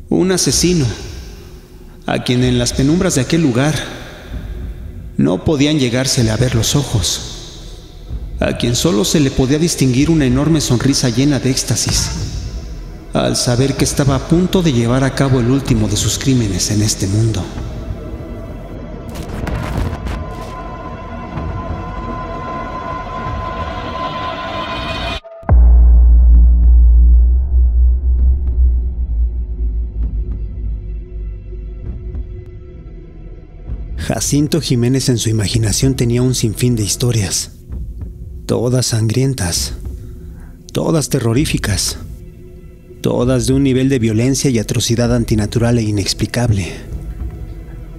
Un asesino, a quien en las penumbras de aquel lugar no podían llegársele a ver los ojos, a quien solo se le podía distinguir una enorme sonrisa llena de éxtasis, al saber que estaba a punto de llevar a cabo el último de sus crímenes en este mundo. Jacinto Jiménez en su imaginación tenía un sinfín de historias, todas sangrientas, todas terroríficas, todas de un nivel de violencia y atrocidad antinatural e inexplicable.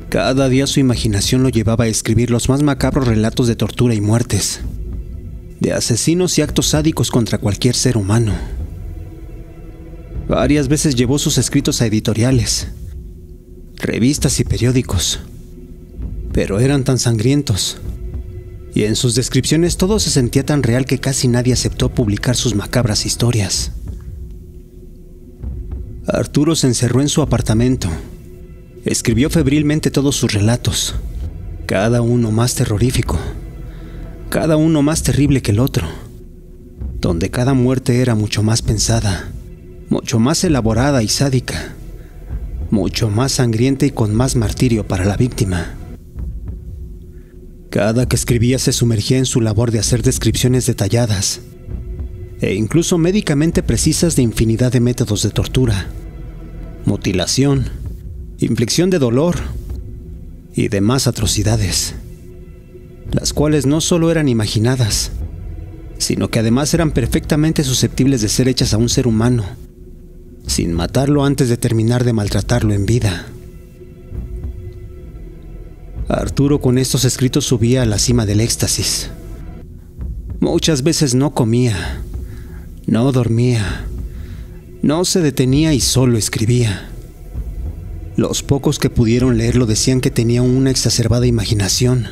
Cada día su imaginación lo llevaba a escribir los más macabros relatos de tortura y muertes, de asesinos y actos sádicos contra cualquier ser humano. Varias veces llevó sus escritos a editoriales, revistas y periódicos, pero eran tan sangrientos, y en sus descripciones todo se sentía tan real que casi nadie aceptó publicar sus macabras historias. Arturo se encerró en su apartamento. Escribió febrilmente todos sus relatos, cada uno más terrorífico, cada uno más terrible que el otro, donde cada muerte era mucho más pensada, mucho más elaborada y sádica, mucho más sangrienta y con más martirio para la víctima. Cada que escribía se sumergía en su labor de hacer descripciones detalladas e incluso médicamente precisas de infinidad de métodos de tortura, mutilación, inflicción de dolor y demás atrocidades, las cuales no solo eran imaginadas, sino que además eran perfectamente susceptibles de ser hechas a un ser humano, sin matarlo antes de terminar de maltratarlo en vida. Arturo con estos escritos subía a la cima del éxtasis. Muchas veces no comía, no dormía, no se detenía y solo escribía. Los pocos que pudieron leerlo decían que tenía una exacerbada imaginación,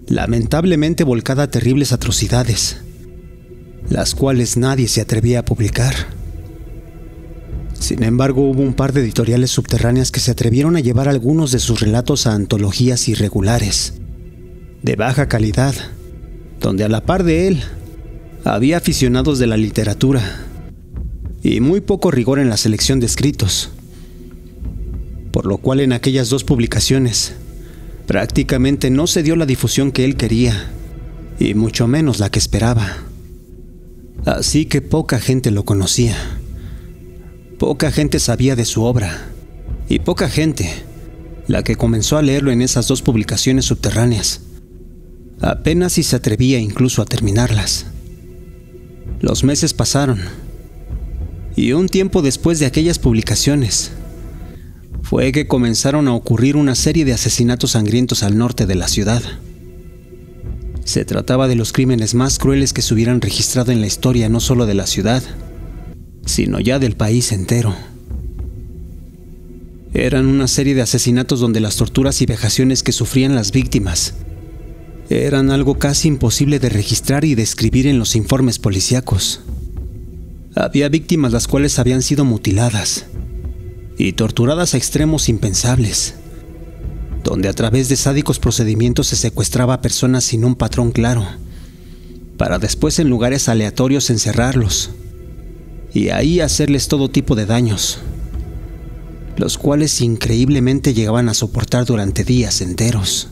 lamentablemente volcada a terribles atrocidades, las cuales nadie se atrevía a publicar. Sin embargo, hubo un par de editoriales subterráneas que se atrevieron a llevar algunos de sus relatos a antologías irregulares, de baja calidad, donde a la par de él había aficionados de la literatura y muy poco rigor en la selección de escritos, por lo cual en aquellas dos publicaciones prácticamente no se dio la difusión que él quería, y mucho menos la que esperaba. Así que poca gente lo conocía. Poca gente sabía de su obra, y poca gente, la que comenzó a leerlo en esas dos publicaciones subterráneas, apenas si se atrevía incluso a terminarlas. Los meses pasaron, y un tiempo después de aquellas publicaciones, fue que comenzaron a ocurrir una serie de asesinatos sangrientos al norte de la ciudad. Se trataba de los crímenes más crueles que se hubieran registrado en la historia no solo de la ciudad, sino ya del país entero. Eran una serie de asesinatos donde las torturas y vejaciones que sufrían las víctimas eran algo casi imposible de registrar y describir en los informes policíacos. Había víctimas las cuales habían sido mutiladas y torturadas a extremos impensables, donde a través de sádicos procedimientos se secuestraba a personas sin un patrón claro, para después en lugares aleatorios encerrarlos y ahí hacerles todo tipo de daños, los cuales increíblemente llegaban a soportar durante días enteros.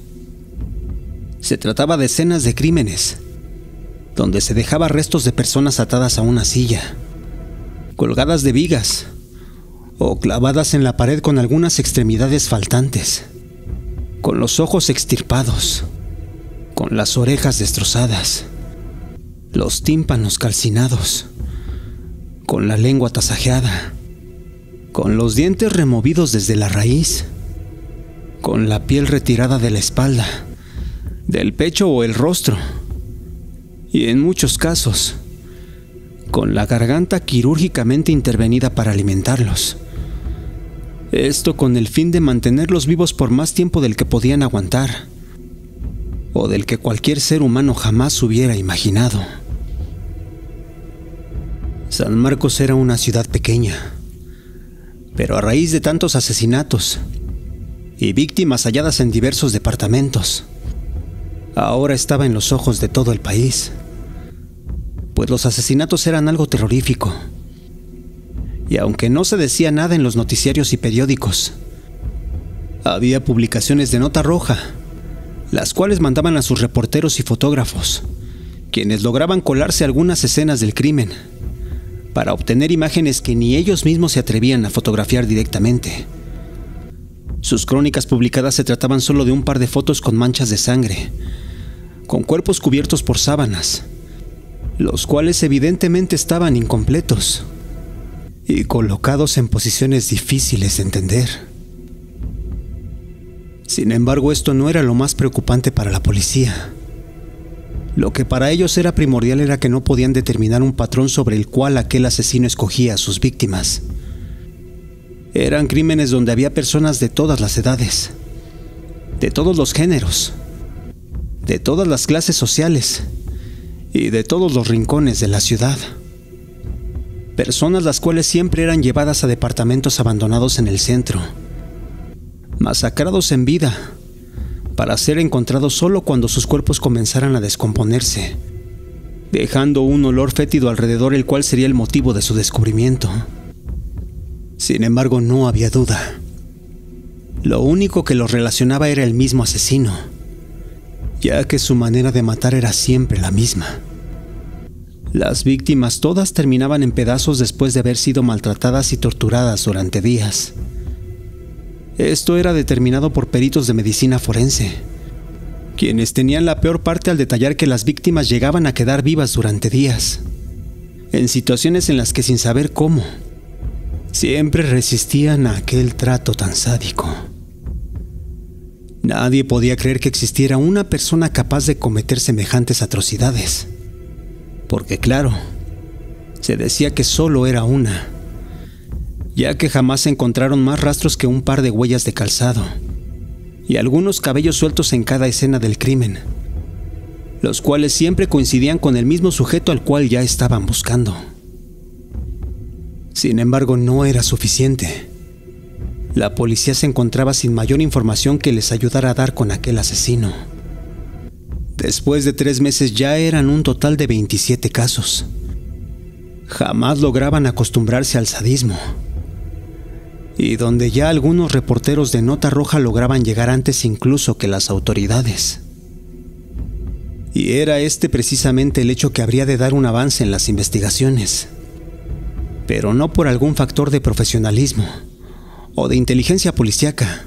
Se trataba de escenas de crímenes, donde se dejaba restos de personas atadas a una silla, colgadas de vigas o clavadas en la pared con algunas extremidades faltantes, con los ojos extirpados, con las orejas destrozadas, los tímpanos calcinados, con la lengua tasajeada, con los dientes removidos desde la raíz, con la piel retirada de la espalda, del pecho o el rostro, y en muchos casos, con la garganta quirúrgicamente intervenida para alimentarlos. Esto con el fin de mantenerlos vivos por más tiempo del que podían aguantar, o del que cualquier ser humano jamás hubiera imaginado. San Marcos era una ciudad pequeña, Pero a raíz de tantos asesinatos y víctimas halladas en diversos departamentos, ahora estaba en los ojos de todo el país, pues los asesinatos eran algo terrorífico. Y aunque no se decía nada en los noticiarios y periódicos, había publicaciones de nota roja, las cuales mandaban a sus reporteros y fotógrafos, quienes lograban colarse a algunas escenas del crimen, para obtener imágenes que ni ellos mismos se atrevían a fotografiar directamente. Sus crónicas publicadas se trataban solo de un par de fotos con manchas de sangre, con cuerpos cubiertos por sábanas, los cuales evidentemente estaban incompletos y colocados en posiciones difíciles de entender. Sin embargo, esto no era lo más preocupante para la policía. Lo que para ellos era primordial era que no podían determinar un patrón sobre el cual aquel asesino escogía a sus víctimas. Eran crímenes donde había personas de todas las edades, de todos los géneros, de todas las clases sociales y de todos los rincones de la ciudad. Personas las cuales siempre eran llevadas a departamentos abandonados en el centro, masacrados en vida, para ser encontrados solo cuando sus cuerpos comenzaran a descomponerse, dejando un olor fétido alrededor, el cual sería el motivo de su descubrimiento. Sin embargo, no había duda. Lo único que los relacionaba era el mismo asesino, ya que su manera de matar era siempre la misma. Las víctimas todas terminaban en pedazos después de haber sido maltratadas y torturadas durante días. Esto era determinado por peritos de medicina forense, quienes tenían la peor parte al detallar que las víctimas llegaban a quedar vivas durante días, en situaciones en las que, sin saber cómo, siempre resistían a aquel trato tan sádico. Nadie podía creer que existiera una persona capaz de cometer semejantes atrocidades, porque claro, se decía que solo era una, ya que jamás se encontraron más rastros que un par de huellas de calzado y algunos cabellos sueltos en cada escena del crimen, los cuales siempre coincidían con el mismo sujeto al cual ya estaban buscando. Sin embargo, no era suficiente. La policía se encontraba sin mayor información que les ayudara a dar con aquel asesino. Después de 3 meses ya eran un total de 27 casos. Jamás lograban acostumbrarse al sadismo, y donde ya algunos reporteros de nota roja lograban llegar antes incluso que las autoridades. Y era este precisamente el hecho que habría de dar un avance en las investigaciones, pero no por algún factor de profesionalismo o de inteligencia policíaca,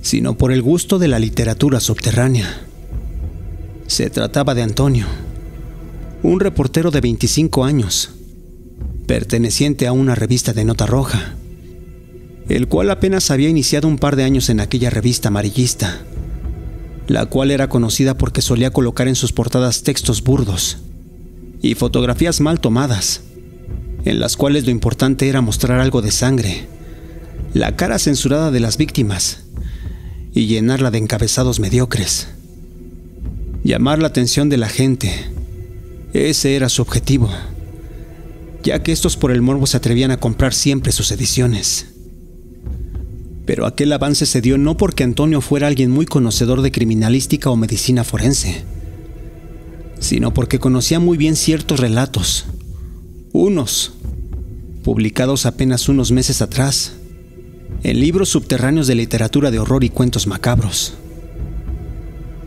sino por el gusto de la literatura subterránea. Se trataba de Antonio, un reportero de 25 años, perteneciente a una revista de nota roja, el cual apenas había iniciado un par de años en aquella revista amarillista, la cual era conocida porque solía colocar en sus portadas textos burdos y fotografías mal tomadas, en las cuales lo importante era mostrar algo de sangre, la cara censurada de las víctimas y llenarla de encabezados mediocres. Llamar la atención de la gente, ese era su objetivo, ya que estos por el morbo se atrevían a comprar siempre sus ediciones. Pero aquel avance se dio no porque Antonio fuera alguien muy conocedor de criminalística o medicina forense, sino porque conocía muy bien ciertos relatos, unos publicados apenas unos meses atrás, en libros subterráneos de literatura de horror y cuentos macabros.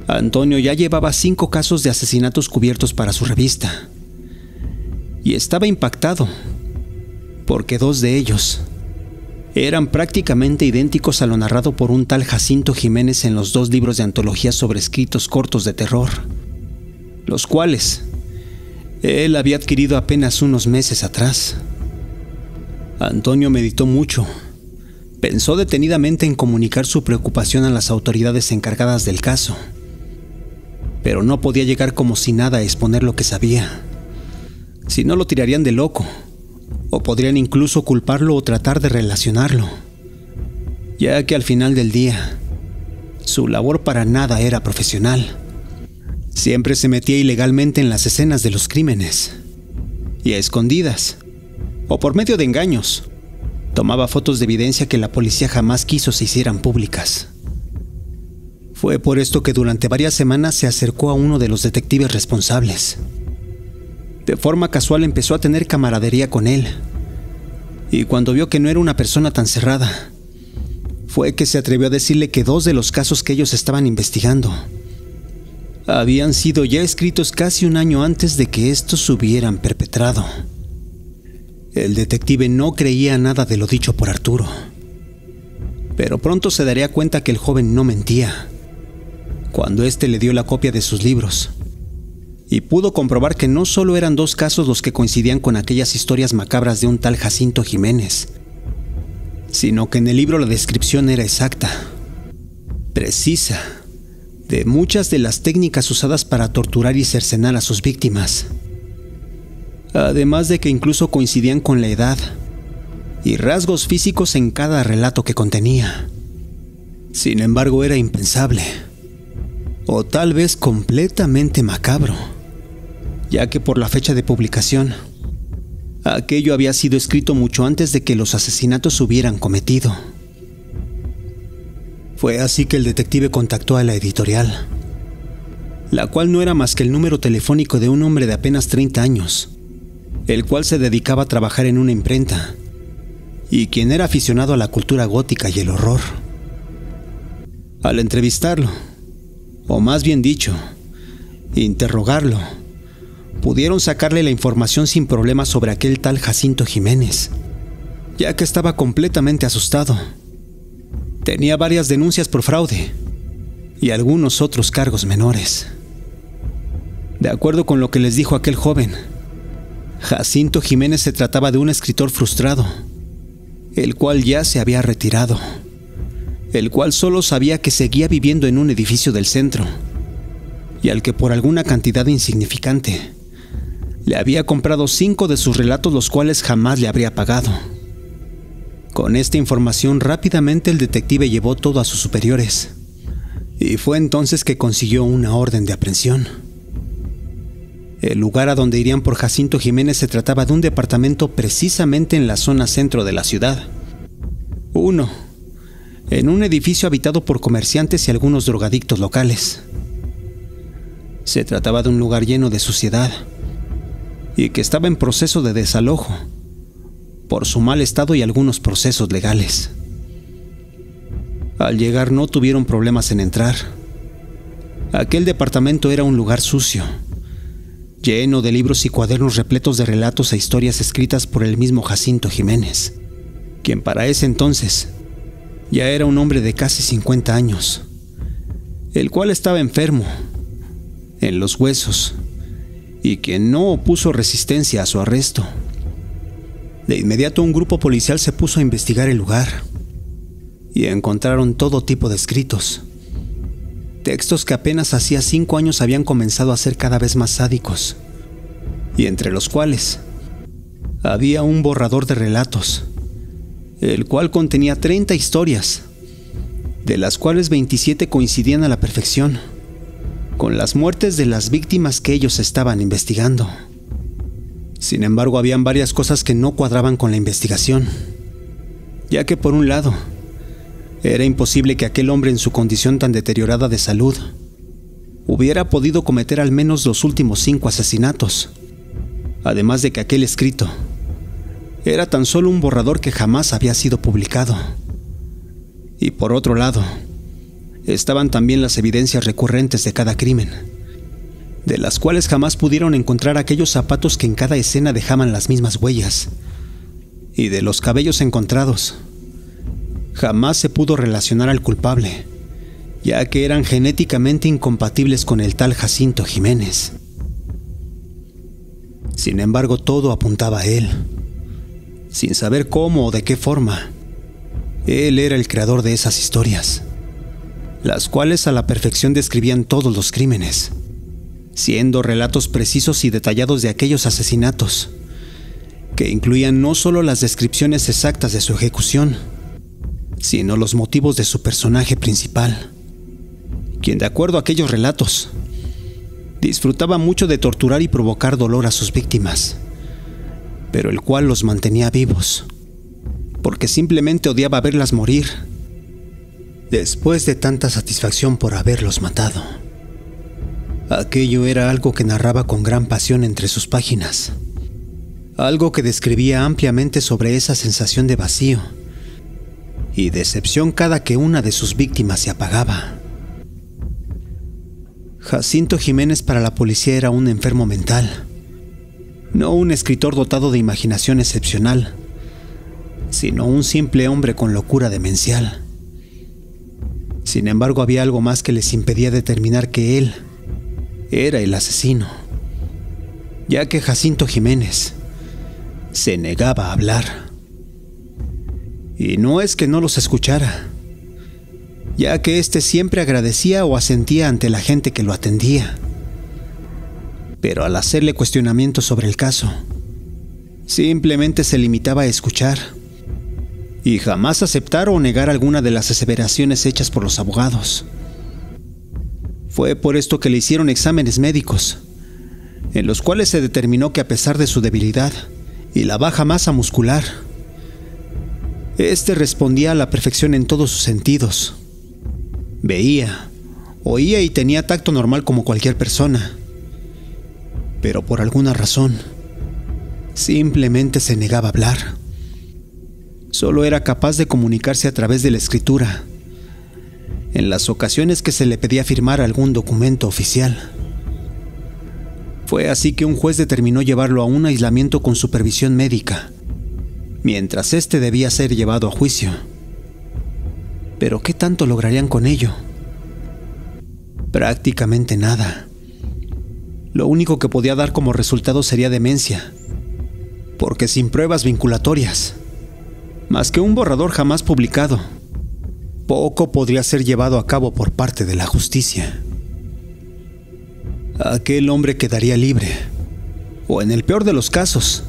Antonio ya llevaba 5 casos de asesinatos cubiertos para su revista, y estaba impactado, porque 2 de ellos eran prácticamente idénticos a lo narrado por un tal Jacinto Jiménez en los 2 libros de antología sobre escritos cortos de terror, los cuales él había adquirido apenas unos meses atrás. Antonio meditó mucho. Pensó detenidamente en comunicar su preocupación a las autoridades encargadas del caso, pero no podía llegar como si nada a exponer lo que sabía. Si no, lo tirarían de loco, o podrían incluso culparlo o tratar de relacionarlo, ya que al final del día, su labor para nada era profesional. Siempre se metía ilegalmente en las escenas de los crímenes, y a escondidas, o por medio de engaños, Tomaba fotos de evidencia que la policía jamás quiso se hicieran públicas. Fue por esto que durante varias semanas se acercó a uno de los detectives responsables. De forma casual empezó a tener camaradería con él, y cuando vio que no era una persona tan cerrada, fue que se atrevió a decirle que 2 de los casos que ellos estaban investigando habían sido ya escritos casi un año antes de que estos se hubieran perpetrado. El detective no creía nada de lo dicho por Arturo, pero pronto se daría cuenta que el joven no mentía cuando éste le dio la copia de sus libros y pudo comprobar que no solo eran 2 casos los que coincidían con aquellas historias macabras de un tal Jacinto Jiménez, sino que en el libro la descripción era exacta, precisa, de muchas de las técnicas usadas para torturar y cercenar a sus víctimas. Además de que incluso coincidían con la edad y rasgos físicos en cada relato que contenía. Sin embargo, era impensable, o tal vez completamente macabro, ya que por la fecha de publicación, aquello había sido escrito mucho antes de que los asesinatos se hubieran cometido. Fue así que el detective contactó a la editorial, la cual no era más que el número telefónico de un hombre de apenas 30 años, el cual se dedicaba a trabajar en una imprenta y quien era aficionado a la cultura gótica y el horror. Al entrevistarlo, o más bien dicho, interrogarlo, pudieron sacarle la información sin problemas sobre aquel tal Jacinto Jiménez, ya que estaba completamente asustado. Tenía varias denuncias por fraude y algunos otros cargos menores. De acuerdo con lo que les dijo aquel joven, Jacinto Jiménez se trataba de un escritor frustrado, el cual ya se había retirado, el cual solo sabía que seguía viviendo en un edificio del centro y al que por alguna cantidad insignificante le había comprado 5 de sus relatos, los cuales jamás le habría pagado. Con esta información rápidamente el detective llevó todo a sus superiores y fue entonces que consiguió una orden de aprehensión. El lugar a donde irían por Jacinto Jiménez se trataba de un departamento precisamente en la zona centro de la ciudad. Uno, en un edificio habitado por comerciantes y algunos drogadictos locales. Se trataba de un lugar lleno de suciedad y que estaba en proceso de desalojo por su mal estado y algunos procesos legales. Al llegar no tuvieron problemas en entrar. Aquel departamento era un lugar sucio, lleno de libros y cuadernos repletos de relatos e historias escritas por el mismo Jacinto Jiménez, quien para ese entonces ya era un hombre de casi 50 años, el cual estaba enfermo en los huesos y quien no opuso resistencia a su arresto. De inmediato un grupo policial se puso a investigar el lugar y encontraron todo tipo de escritos, textos que apenas hacía 5 años habían comenzado a ser cada vez más sádicos, y entre los cuales había un borrador de relatos, el cual contenía 30 historias, de las cuales 27 coincidían a la perfección con las muertes de las víctimas que ellos estaban investigando. Sin embargo, habían varias cosas que no cuadraban con la investigación, ya que por un lado, era imposible que aquel hombre en su condición tan deteriorada de salud hubiera podido cometer al menos los últimos 5 asesinatos, además de que aquel escrito era tan solo un borrador que jamás había sido publicado. Y por otro lado, estaban también las evidencias recurrentes de cada crimen, de las cuales jamás pudieron encontrar aquellos zapatos que en cada escena dejaban las mismas huellas, y de los cabellos encontrados jamás se pudo relacionar al culpable, ya que eran genéticamente incompatibles con el tal Jacinto Jiménez. Sin embargo, todo apuntaba a él. Sin saber cómo o de qué forma, él era el creador de esas historias, las cuales a la perfección describían todos los crímenes, siendo relatos precisos y detallados de aquellos asesinatos, que incluían no solo las descripciones exactas de su ejecución, sino los motivos de su personaje principal, quien, de acuerdo a aquellos relatos, disfrutaba mucho de torturar y provocar dolor a sus víctimas, pero el cual los mantenía vivos, porque simplemente odiaba verlas morir, después de tanta satisfacción por haberlos matado. Aquello era algo que narraba con gran pasión entre sus páginas, algo que describía ampliamente sobre esa sensación de vacío y decepción cada que una de sus víctimas se apagaba. Jacinto Jiménez para la policía era un enfermo mental, no un escritor dotado de imaginación excepcional, sino un simple hombre con locura demencial. Sin embargo, había algo más que les impedía determinar que él era el asesino, ya que Jacinto Jiménez se negaba a hablar. Y no es que no los escuchara, ya que éste siempre agradecía o asentía ante la gente que lo atendía. Pero al hacerle cuestionamientos sobre el caso, simplemente se limitaba a escuchar y jamás aceptar o negar alguna de las aseveraciones hechas por los abogados. Fue por esto que le hicieron exámenes médicos, en los cuales se determinó que a pesar de su debilidad y la baja masa muscular, este respondía a la perfección en todos sus sentidos. Veía, oía y tenía tacto normal como cualquier persona. Pero por alguna razón, simplemente se negaba a hablar. Solo era capaz de comunicarse a través de la escritura, en las ocasiones que se le pedía firmar algún documento oficial. Fue así que un juez determinó llevarlo a un aislamiento con supervisión médica, mientras este debía ser llevado a juicio. Pero ¿qué tanto lograrían con ello? Prácticamente nada. Lo único que podía dar como resultado sería demencia, porque sin pruebas vinculatorias, más que un borrador jamás publicado, poco podría ser llevado a cabo por parte de la justicia. Aquel hombre quedaría libre, o en el peor de los casos,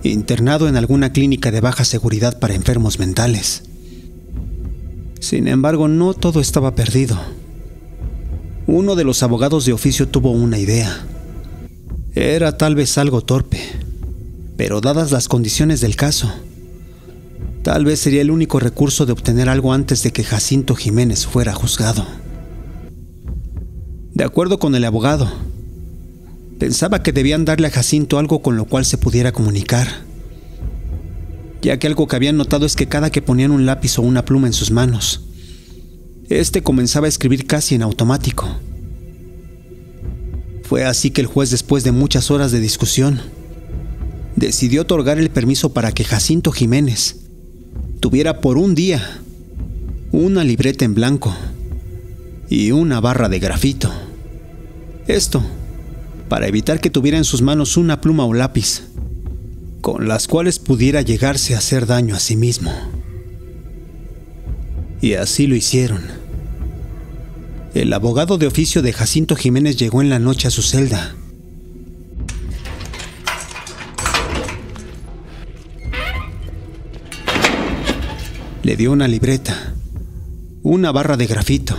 internado en alguna clínica de baja seguridad para enfermos mentales. Sin embargo, no todo estaba perdido. Uno de los abogados de oficio tuvo una idea. Era tal vez algo torpe, pero dadas las condiciones del caso, tal vez sería el único recurso de obtener algo antes de que Jacinto Jiménez fuera juzgado. De acuerdo con el abogado, pensaba que debían darle a Jacinto algo con lo cual se pudiera comunicar, ya que algo que habían notado es que cada que ponían un lápiz o una pluma en sus manos, este comenzaba a escribir casi en automático. Fue así que el juez, después de muchas horas de discusión, decidió otorgar el permiso para que Jacinto Jiménez tuviera por un día una libreta en blanco y una barra de grafito. Esto para evitar que tuviera en sus manos una pluma o lápiz, con las cuales pudiera llegarse a hacer daño a sí mismo. Y así lo hicieron. El abogado de oficio de Jacinto Jiménez llegó en la noche a su celda. Le dio una libreta, una barra de grafito,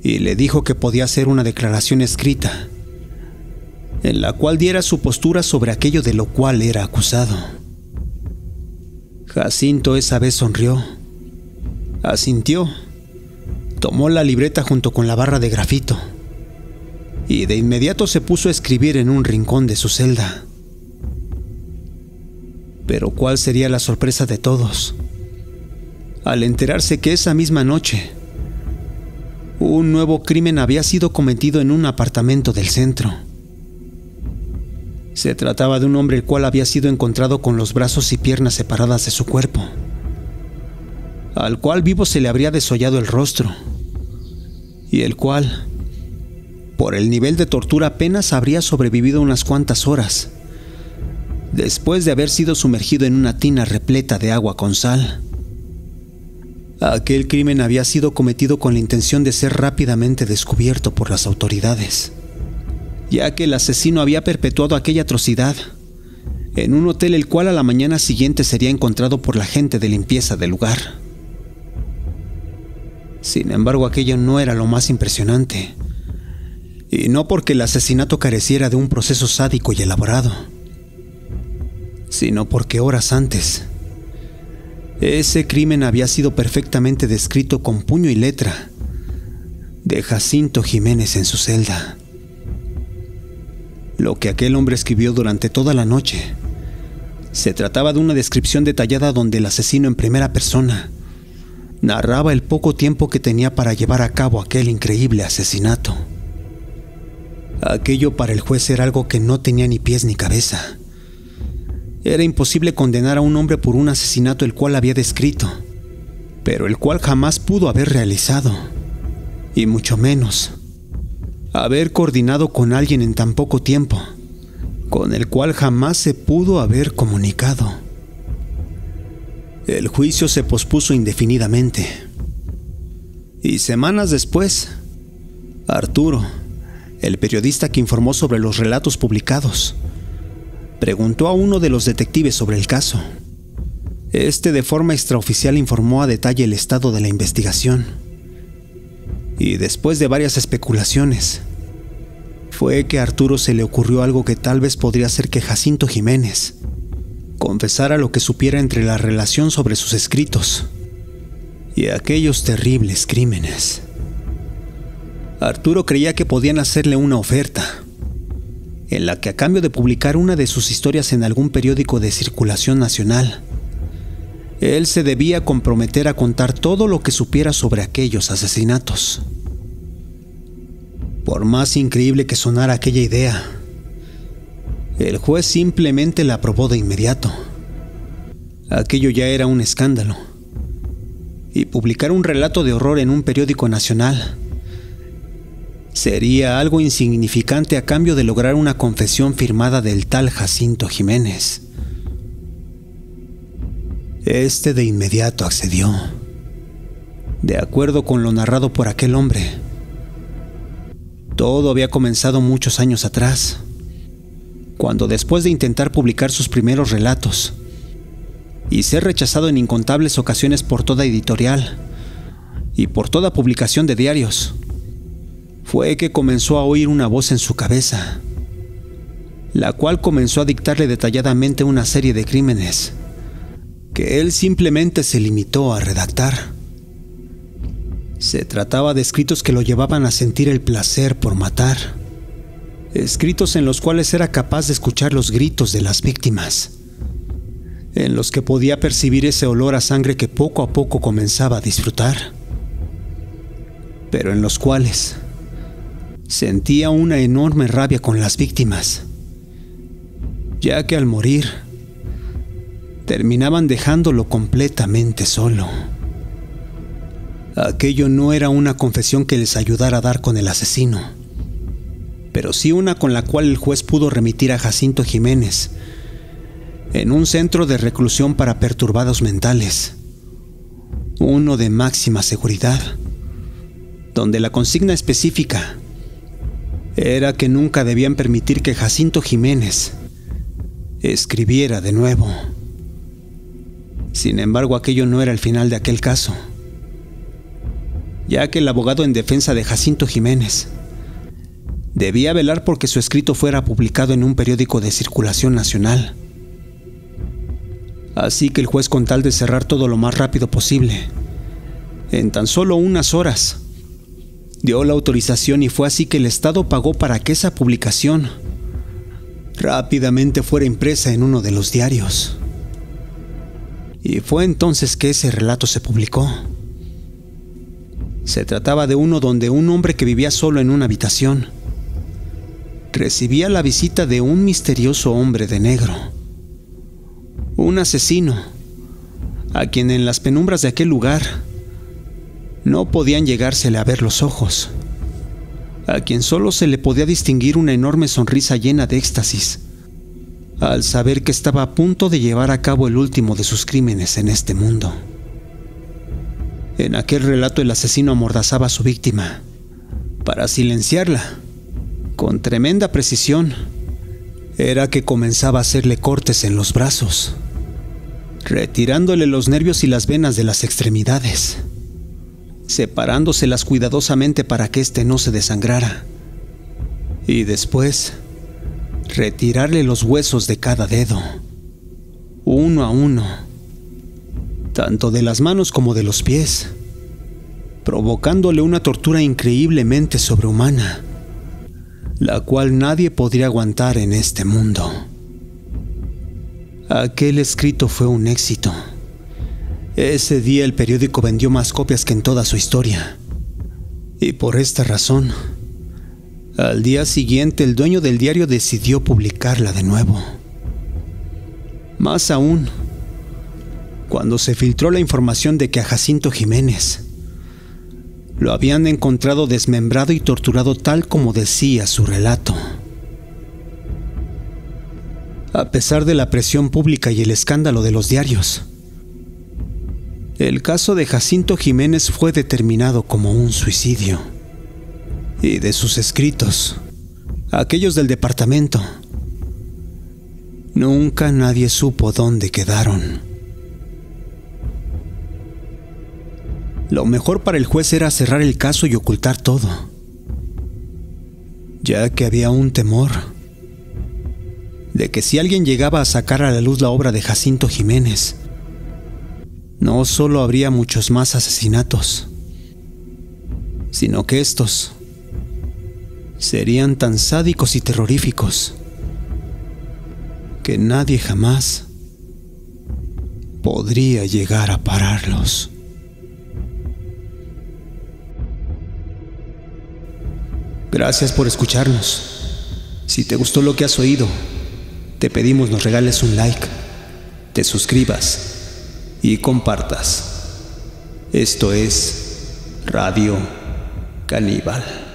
y le dijo que podía hacer una declaración escrita, en la cual diera su postura sobre aquello de lo cual era acusado. Jacinto esa vez sonrió, asintió, tomó la libreta junto con la barra de grafito y de inmediato se puso a escribir en un rincón de su celda. Pero ¿cuál sería la sorpresa de todos al enterarse que esa misma noche un nuevo crimen había sido cometido en un apartamento del centro? Se trataba de un hombre el cual había sido encontrado con los brazos y piernas separadas de su cuerpo, al cual vivo se le habría desollado el rostro, y el cual, por el nivel de tortura, apenas habría sobrevivido unas cuantas horas, después de haber sido sumergido en una tina repleta de agua con sal. Aquel crimen había sido cometido con la intención de ser rápidamente descubierto por las autoridades, ya que el asesino había perpetuado aquella atrocidad en un hotel, el cual a la mañana siguiente sería encontrado por la gente de limpieza del lugar. Sin embargo, aquello no era lo más impresionante, y no porque el asesinato careciera de un proceso sádico y elaborado, sino porque horas antes, Ese crimen había sido perfectamente descrito con puño y letra de Jacinto Jiménez en su celda. Lo que aquel hombre escribió durante toda la noche se trataba de una descripción detallada donde el asesino en primera persona narraba el poco tiempo que tenía para llevar a cabo aquel increíble asesinato. Aquello para el juez era algo que no tenía ni pies ni cabeza. Era imposible condenar a un hombre por un asesinato el cual había descrito, pero el cual jamás pudo haber realizado, y mucho menos haber coordinado con alguien en tan poco tiempo, con el cual jamás se pudo haber comunicado. El juicio se pospuso indefinidamente, y semanas después, Arturo, el periodista que informó sobre los relatos publicados, preguntó a uno de los detectives sobre el caso. Este de forma extraoficial informó a detalle el estado de la investigación. Y después de varias especulaciones, fue que a Arturo se le ocurrió algo que tal vez podría hacer que Jacinto Jiménez confesara lo que supiera entre la relación sobre sus escritos y aquellos terribles crímenes. Arturo creía que podían hacerle una oferta, en la que a cambio de publicar una de sus historias en algún periódico de circulación nacional, él se debía comprometer a contar todo lo que supiera sobre aquellos asesinatos. Por más increíble que sonara aquella idea, el juez simplemente la aprobó de inmediato. Aquello ya era un escándalo, y publicar un relato de horror en un periódico nacional sería algo insignificante a cambio de lograr una confesión firmada del tal Jacinto Jiménez. Este de inmediato accedió, de acuerdo con lo narrado por aquel hombre. Todo había comenzado muchos años atrás, cuando después de intentar publicar sus primeros relatos y ser rechazado en incontables ocasiones por toda editorial y por toda publicación de diarios, fue que comenzó a oír una voz en su cabeza, la cual comenzó a dictarle detalladamente una serie de crímenes que él simplemente se limitó a redactar. Se trataba de escritos que lo llevaban a sentir el placer por matar, escritos en los cuales era capaz de escuchar los gritos de las víctimas, en los que podía percibir ese olor a sangre que poco a poco comenzaba a disfrutar, pero en los cuales sentía una enorme rabia con las víctimas, ya que al morir terminaban dejándolo completamente solo. Aquello no era una confesión que les ayudara a dar con el asesino, pero sí una con la cual el juez pudo remitir a Jacinto Jiménez en un centro de reclusión para perturbados mentales, uno de máxima seguridad, donde la consigna específica era que nunca debían permitir que Jacinto Jiménez escribiera de nuevo. Sin embargo, aquello no era el final de aquel caso, ya que el abogado en defensa de Jacinto Jiménez debía velar porque su escrito fuera publicado en un periódico de circulación nacional. Así que el juez, con tal de cerrar todo lo más rápido posible, en tan solo unas horas, dio la autorización, y fue así que el Estado pagó para que esa publicación rápidamente fuera impresa en uno de los diarios. Y fue entonces que ese relato se publicó. Se trataba de uno donde un hombre que vivía solo en una habitación recibía la visita de un misterioso hombre de negro, un asesino a quien en las penumbras de aquel lugar no podían llegársele a ver los ojos, a quien solo se le podía distinguir una enorme sonrisa llena de éxtasis al saber que estaba a punto de llevar a cabo el último de sus crímenes en este mundo. En aquel relato el asesino amordazaba a su víctima para silenciarla. Con tremenda precisión, era que comenzaba a hacerle cortes en los brazos, retirándole los nervios y las venas de las extremidades, separándoselas cuidadosamente para que éste no se desangrara, y después retirarle los huesos de cada dedo, uno a uno, tanto de las manos como de los pies, provocándole una tortura increíblemente sobrehumana, la cual nadie podría aguantar en este mundo. Aquel escrito fue un éxito. Ese día el periódico vendió más copias que en toda su historia. Y por esta razón, al día siguiente el dueño del diario decidió publicarla de nuevo. Más aún, cuando se filtró la información de que a Jacinto Jiménez lo habían encontrado desmembrado y torturado tal como decía su relato. A pesar de la presión pública y el escándalo de los diarios, el caso de Jacinto Jiménez fue determinado como un suicidio. Y de sus escritos, aquellos del departamento, nunca nadie supo dónde quedaron. Lo mejor para el juez era cerrar el caso y ocultar todo, ya que había un temor de que si alguien llegaba a sacar a la luz la obra de Jacinto Jiménez, no solo habría muchos más asesinatos, sino que estos serían tan sádicos y terroríficos que nadie jamás podría llegar a pararlos. Gracias por escucharnos. Si te gustó lo que has oído, te pedimos nos regales un like, te suscribas y compartas. Esto es Radio Caníbal.